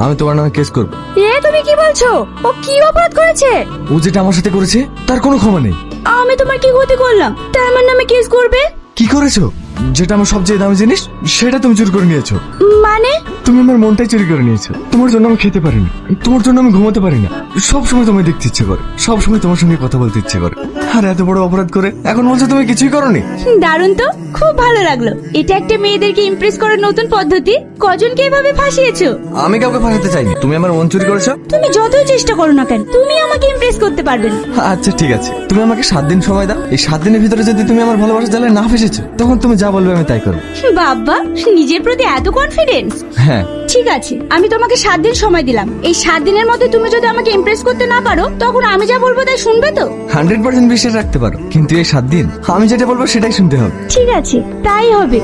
আমি তোমার নামে কেস করবো। তুমি কি বলছো? ও কি অপরাধ করেছে? ও যেটা আমার সাথে করেছে তার কোনো ক্ষমা নেই। আমি তোমার কি ক্ষতি করলাম তাই আমার নামে কেস করবে? কি করেছো? যেটা আমার সবচেয়ে দামি জিনিস সেটা তুমি চুরি করে নিয়েছো। মানে? তুমি আমার মনটাই চুরি করে নিয়েছো। তোমার জন্য আমি খেতে পারি না, তোমার জন্য আমি ঘুমাতে পারি না, সব সময় তোমায় দেখতে ইচ্ছে করে, সব সময় তোমার সঙ্গে কথা বলতে ইচ্ছে করে। আর এত বড় অপরাধ করে এখন বলছো তুমি কিছুই করোনি। দারুণ তো, খুব ভালো লাগলো। এটা একটা মেয়েদেরকে ইমপ্রেস করার নতুন পদ্ধতি। কজনকে এভাবে ফাঁসিয়েছো? আমি কাউকে ফাঁসাতে চাইনি, তুমি আমার মন চুরি করেছো। তুমি যতই চেষ্টা করো না কেন তুমি আমাকে ইমপ্রেস করতে পারবে না। আচ্ছা ঠিক আছে, তুমি আমাকে 7 দিন সময় দাও। এই 7 দিনের ভিতরে যদি তুমি আমার ভালোবাসা জালে না ফেসেছো তখন তুমি যা বলবে আমি তাই করবো। বাবা, নিজের প্রতি এত কনফিডেন্স। হ্যাঁ ঠিক আছে, আমি তোমাকে 7 দিন সময় দিলাম। এই 7 দিনের মধ্যে তুমি যদি আমাকে ইমপ্রেস করতে না পারো তখন আমি যা বলবো তাই শুনবে তো? 100% বিশ্বাস রাখতে পারো, কিন্তু এই 7 দিন আমি যেটা বলবো সেটাই শুনতে হবে। ঠিক আছে, তাই হবে।